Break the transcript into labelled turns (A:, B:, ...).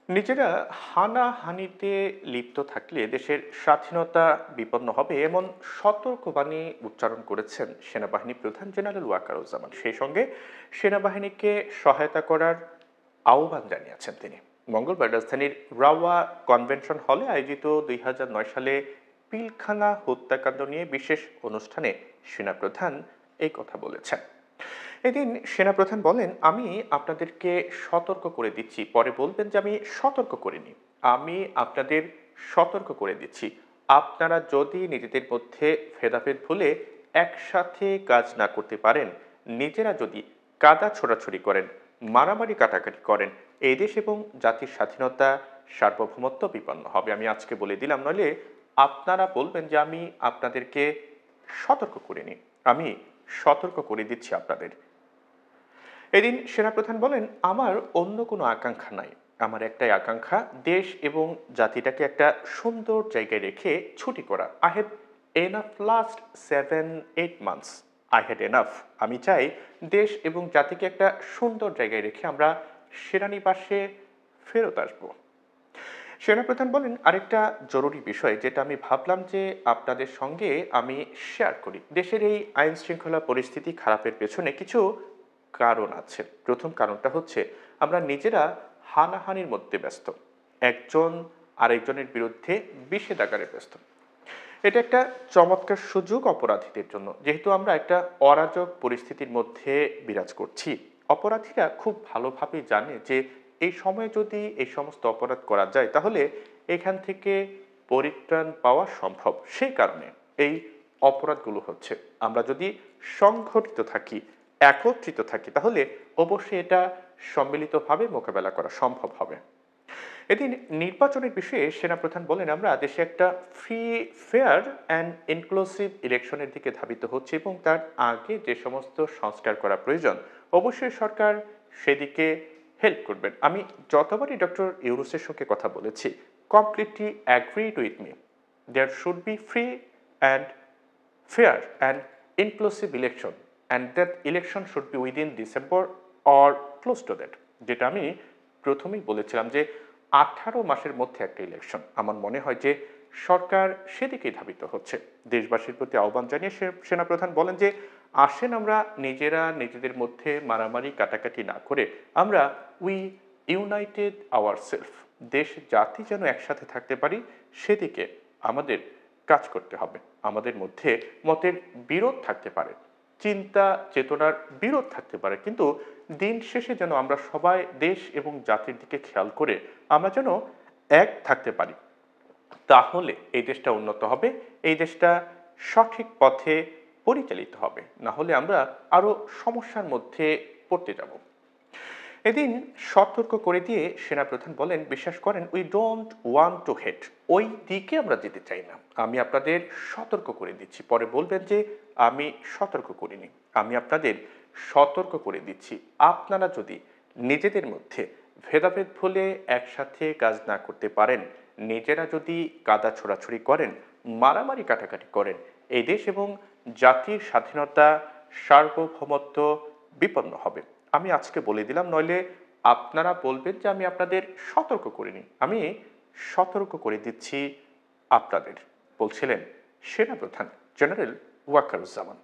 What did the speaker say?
A: নিজেরা হানাহানিতে লিপ্ত থাকলে দেশের স্বাধীনতা বিপন্ন হবে এমন সতর্কবাণী উচ্চারণ করেছেন সেনাবাহিনী প্রধান জেনারেল ওয়াকারুজ্জামান। সেই সঙ্গে সেনাবাহিনীকে সহায়তা করার আহ্বান জানিয়েছেন তিনি। মঙ্গলবার রাজধানীর রাওয়া কনভেনশন হলে আয়োজিত 2009 সালে পিলখানা হত্যাকাণ্ড নিয়ে বিশেষ অনুষ্ঠানে সেনাপ্রধান এই কথা বলেছেন। এদিন সেনাপ্রধান বলেন, আমি আপনাদেরকে সতর্ক করে দিচ্ছি, পরে বলবেন যে আমি সতর্ক করিনি। আমি আপনাদের সতর্ক করে দিচ্ছি, আপনারা যদি নিজেদের মধ্যে ভেদাভেদ ভুলে একসাথে কাজ না করতে পারেন, নিজেরা যদি কাদা ছোড়াছুড়ি করেন, মারামারি কাটাকাটি করেন, এই দেশ এবং জাতির স্বাধীনতা সার্বভৌমত্ব বিপন্ন হবে। আমি আজকে বলে দিলাম, নইলে আপনারা বলবেন যে আমি আপনাদেরকে সতর্ক করিনি। আমি সতর্ক করে দিচ্ছি আপনাদের। এদিন সেনাপ্রধান বলেন, আমার অন্য কোনো আকাঙ্ক্ষা নাই। আমার একটাই আকাঙ্ক্ষা, দেশ এবং জাতিটাকে একটা সুন্দর জায়গায় রেখে ছুটি করা। I have enough last 7-8 months. I had enough. আমি চাই দেশ এবং জাতিকে একটা সুন্দর জায়গায় রেখে আমরা সেনানিবাসে ফেরত আসবো। সেনাপ্রধান বলেন, আরেকটা জরুরি বিষয় যেটা আমি ভাবলাম যে আপনাদের সঙ্গে আমি শেয়ার করি। দেশের এই আইন শৃঙ্খলা পরিস্থিতি খারাপের পেছনে কিছু কারণ আছে। প্রথম কারণটা হচ্ছে আমরা নিজেরা হানাহানির মধ্যে ব্যস্ত, একজন আরেকজনের বিরুদ্ধে বিষেধাগারে ব্যস্ত। এটা একটা চমৎকার সুযোগ অপরাধীদের জন্য, যেহেতু আমরা একটা অরাজক পরিস্থিতির মধ্যে বিরাজ করছি। অপরাধীরা খুব ভালোভাবেই জানে যে এই সময়ে যদি এই সমস্ত অপরাধ করা যায় তাহলে এখান থেকে পরিত্রাণ পাওয়া সম্ভব। সেই কারণে এই অপরাধগুলো হচ্ছে। আমরা যদি সংগঠিত থাকি, একত্রিত থাকি, তাহলে অবশ্যই এটা সম্মিলিতভাবে মোকাবেলা করা সম্ভব হবে। এদিন নির্বাচনের বিষয়ে সেনাপ্রধান বলেন, আমরা দেশে একটা ফ্রি, ফেয়ার অ্যান্ড ইনক্লুসিভ ইলেকশনের দিকে ধাবিত হচ্ছে এবং তার আগে যে সমস্ত সংস্কার করা প্রয়োজন অবশ্যই সরকার সেদিকে হেল্প করবেন। আমি যতবারই ডক্টর ইউনূসের সঙ্গে কথা বলেছি, completely agreed with me, there should be free and fair and inclusive election, and that election should be within December or close to that. যেটা আমি প্রথমেই বলেছিলাম যে 18 মাসের মধ্যে একটা ইলেকশন। আমার মনে হয় যে সরকার সেদিকেই ধাবিত হচ্ছে। দেশবাসীর প্রতি আহ্বান জানিয়ে সেনাপ্রধান বলেন যে আসেন আমরা নিজেরা নিজেদের মধ্যে মারামারি কাটাকাটি না করে আমরা উই ইউনাইটেড আওয়ারসেলফ, দেশ জাতি যেন একসাথে থাকতে পারি সেদিকে আমাদের কাজ করতে হবে। আমাদের মধ্যে মতের বিরোধ থাকতে পারে, চিন্তা চেতনার বিরোধ থাকতে পারে, কিন্তু দিন শেষে যেন আমরা সবাই দেশ এবং জাতির দিকে খেয়াল করে আমরা যেন এক থাকতে পারি। তাহলে এই দেশটা উন্নত হবে, এই দেশটা সঠিক পথে পরিচালিত হবে। না হলে আমরা আরো সমস্যার মধ্যে পড়তে যাব। এদিন সতর্ক করে দিয়ে সেনাপ্রধান বলেন, বিশ্বাস করেন, উই ডোন্ট ওয়ান্ট টু হেট, ওই দিকে আমরা যেতে চাই না। আমি আপনাদের সতর্ক করে দিচ্ছি, পরে বলবেন যে আমি সতর্ক করিনি। আমি আপনাদের সতর্ক করে দিচ্ছি, আপনারা যদি নিজেদের মধ্যে ভেদাভেদ ভুলে একসাথে কাজ না করতে পারেন, নিজেরা যদি কাদা ছোড়াছুড়ি করেন, মারামারি কাটাকাটি করেন, এই দেশ এবং জাতির স্বাধীনতা সার্বভৌমত্ব বিপন্ন হবে। আমি আজকে বলে দিলাম, নইলে আপনারা বলবেন যে আমি আপনাদের সতর্ক করিনি। আমি সতর্ক করে দিচ্ছি আপনাদের, বলছিলেন সেনাপ্রধান জেনারেল ওয়াকারুজ্জামান।